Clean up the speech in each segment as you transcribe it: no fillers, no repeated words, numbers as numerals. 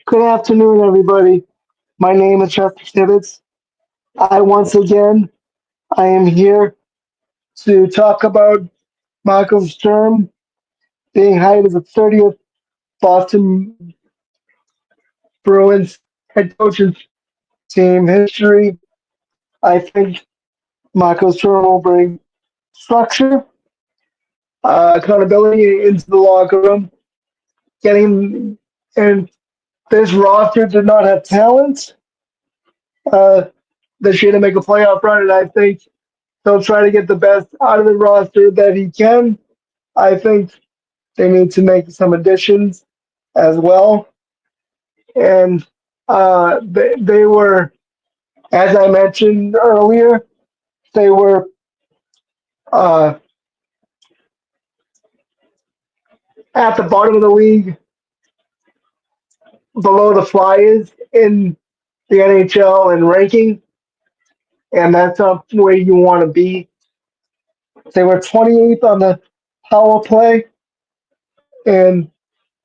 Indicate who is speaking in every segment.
Speaker 1: Good afternoon, everybody. My name is Chester Tibbetts. I am here to talk about Michael Sturm being hired as the 30th Boston Bruins head coach in team history. I think Michael Sturm will bring structure, accountability into the locker room. Getting and this roster did not have talent uh, this year to make a playoff run, and I think he'll try to get the best out of the roster that he can. I think they need to make some additions as well. And they were, as I mentioned earlier, they were uh, at the bottom of the league, below the Flyers in the NHL and ranking, and that's not where you want to be. They were 28th on the power play, and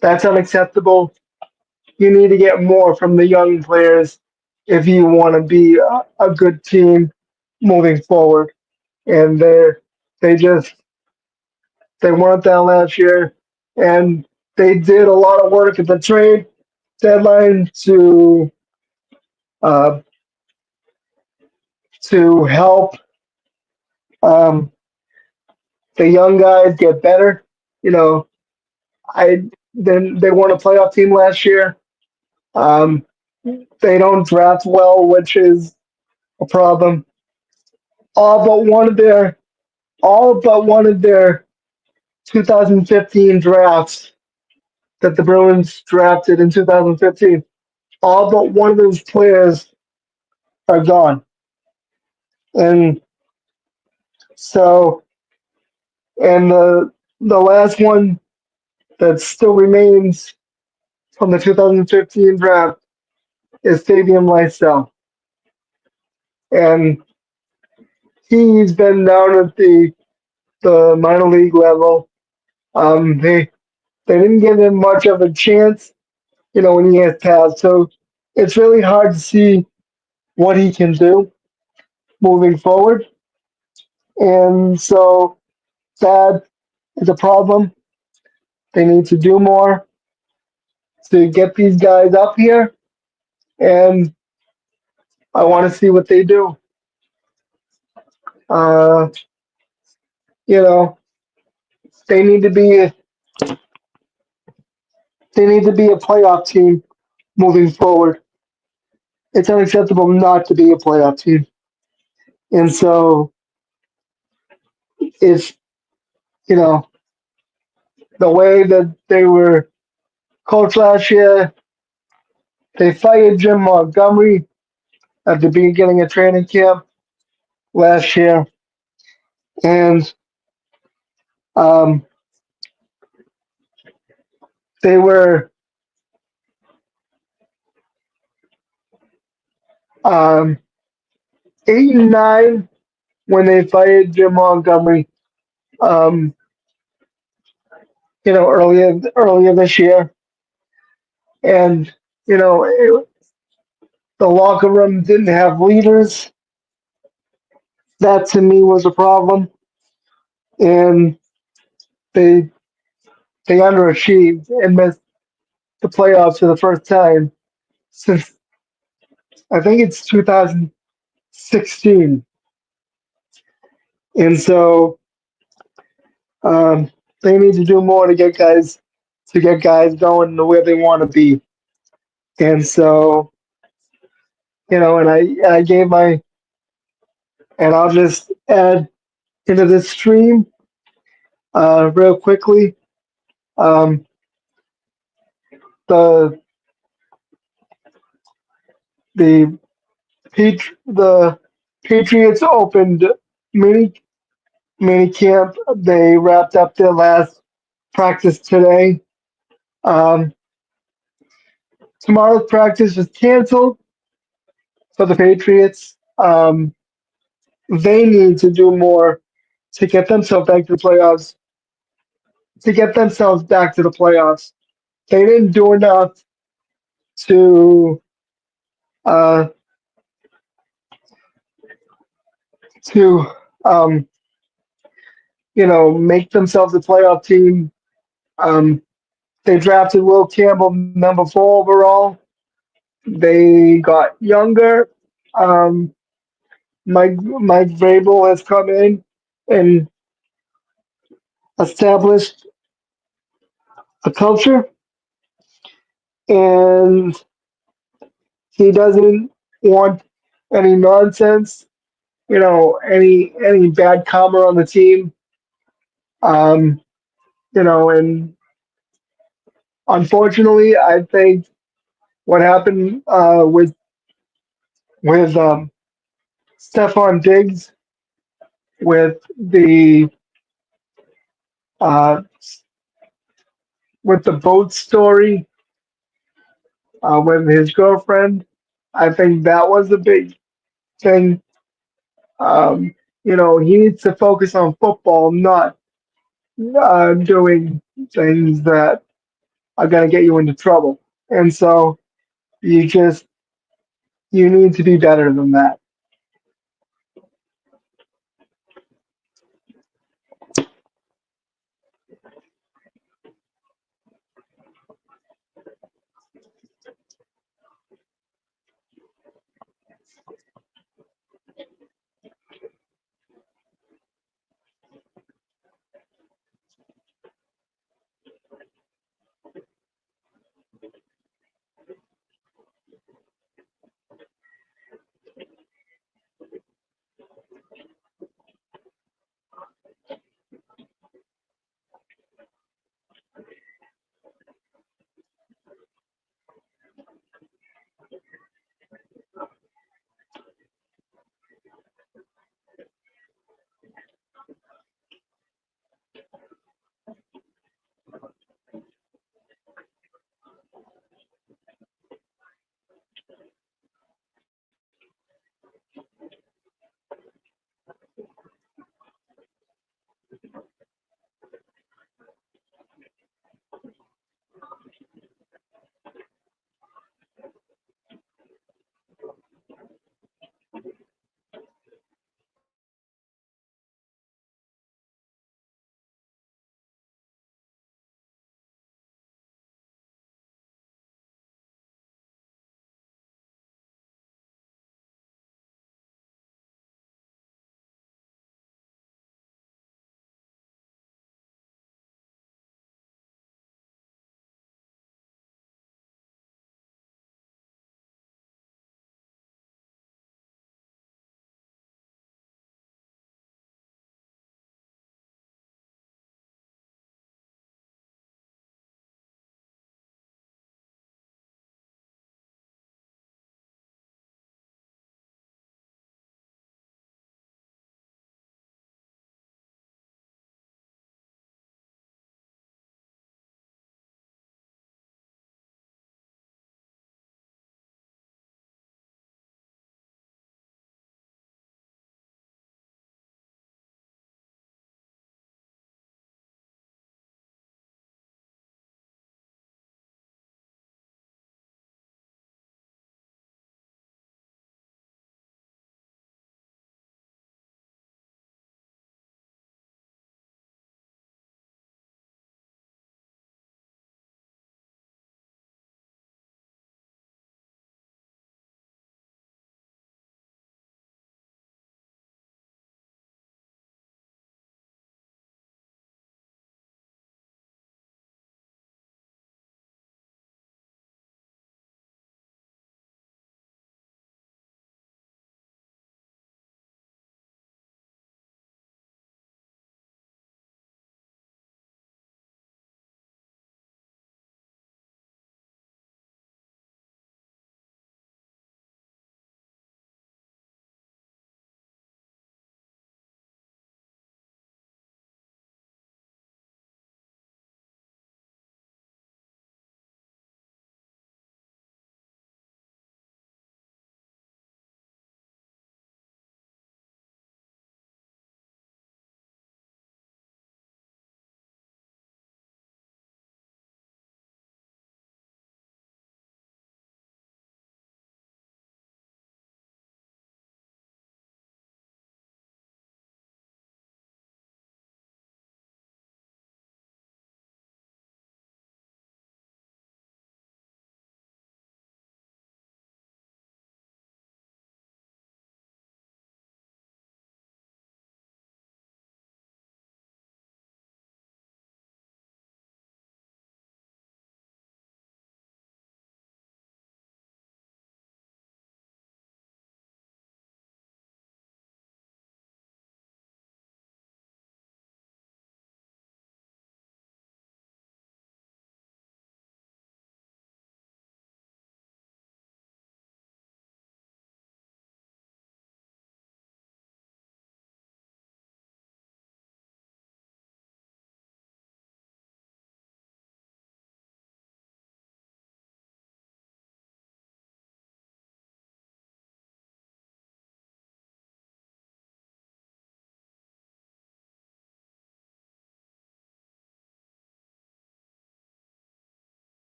Speaker 1: that's unacceptable. You need to get more from the young players if you want to be a good team moving forward. And they just they weren't that last year, and they did a lot of work at the trade deadline uh, to help um, the young guys get better. You know, I then they weren't a playoff team last year. Um, they don't draft well, which is a problem. All but one of their all but one of their 2015 drafts that the Bruins drafted in 2015, all but one of those players are gone. And so, and the last one that still remains from the 2015 draft is Fabian Lysell. And he's been down at the minor league level. They didn't give him much of a chance, when he has passed. So it's really hard to see what he can do moving forward. And so that is a problem. They need to do more to get these guys up here, and I want to see what they do. Uh, you know, they need to be they need to be a playoff team moving forward. It's unacceptable not to be a playoff team, and so it's you know the way that they were coached last year. They fired Jim Montgomery at the beginning of training camp last year, and um, they were um, 8-9 when they fired Jim Montgomery. Um, earlier this year, and the locker room didn't have leaders. That to me was a problem, and they they underachieved and missed the playoffs for the first time since I think it's 2016. And so they need to do more to get guys going to where they want to be. And so and I gave my and I'll just add into this stream real quickly. Um, the the the Patriots opened mini mini camp. They wrapped up their last practice today. Um, Tomorrow's practice was canceled for the Patriots. They need to do more to get themselves back to the playoffs. To get themselves back to the playoffs, they didn't do enough to uh, to um, make themselves a playoff team. Um, they drafted Will Campbell number 4 overall. They got younger. Um, Mike Vrabel has come in and established a culture, and he doesn't want any nonsense. Any bad karma on the team. Um, and unfortunately, I think what happened with Stephon Diggs with uh, the boat story with his girlfriend, I think that was a big thing. Um, he needs to focus on football, not doing things that are going to get you into trouble. And so you just you need to be better than that.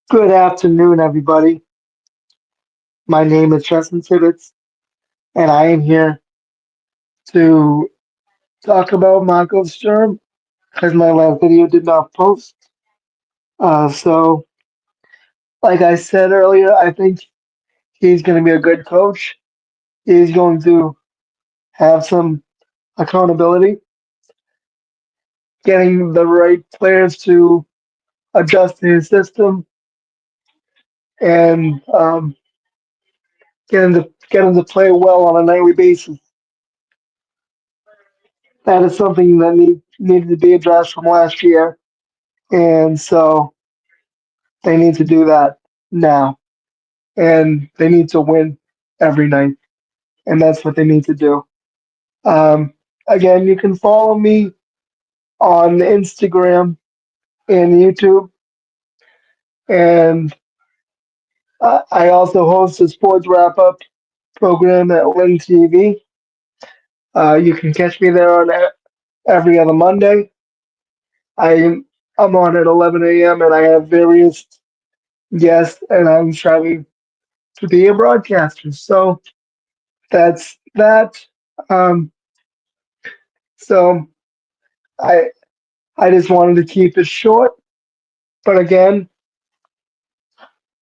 Speaker 1: Good afternoon, everybody. My name is Justin Tibbetts, and I am here to talk about Michael Sturm because my last video did not post. So, like I said earlier, I think he's going to be a good coach. He's going to have some accountability, getting the right players to adjust to his system, and get him to play well on a nightly basis. That is something that needed to be addressed from last year, and so they need to do that now, and they need to win every night, and that's what they need to do. Um, Again, you can follow me on Instagram and YouTube, and I also host a sports wrap up program at Lynn TV. You can catch me there on every other Monday. I I'm on at 11 a.m. and I have various guests, and I'm trying to be a broadcaster. So that's that. Um, so I I just wanted to keep it short. But again,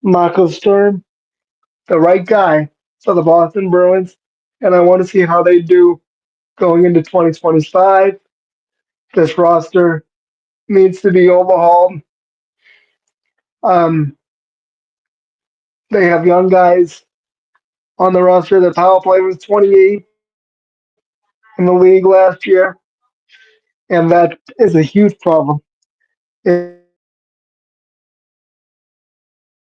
Speaker 1: Marco Sturm, the right guy for the Boston Bruins, and I want to see how they do going into 2025. This roster needs to be overhauled. Um, they have young guys on the roster. The power play was 28 in the league last year, and that is a huge problem. It was the second most power plays in the league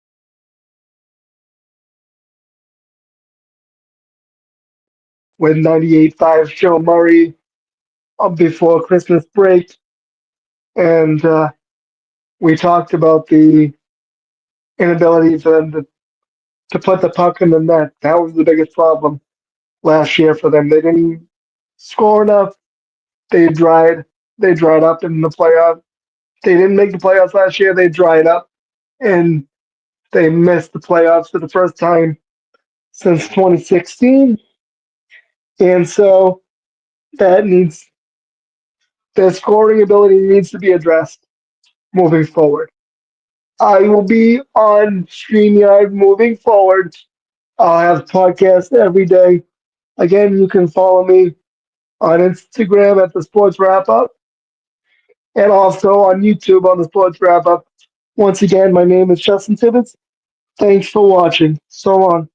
Speaker 1: with 98.5 Joe Murray before Christmas break. And we talked about the inability for them to put the puck in the net. That was the biggest problem last year for them. They didn't score enough. They dried. They dried up in the playoffs. They didn't make the playoffs last year. They dried up, and they missed the playoffs for the first time since 2016. And so that needs their scoring ability needs to be addressed moving forward. I will be on StreamYard moving forward. I'll have podcasts every day. Again, you can follow me on Instagram at the Sports Wrap Up and also on YouTube on the Sports Wrap Up. Once again, my name is Justin Tibbetts. Thanks for watching. So long.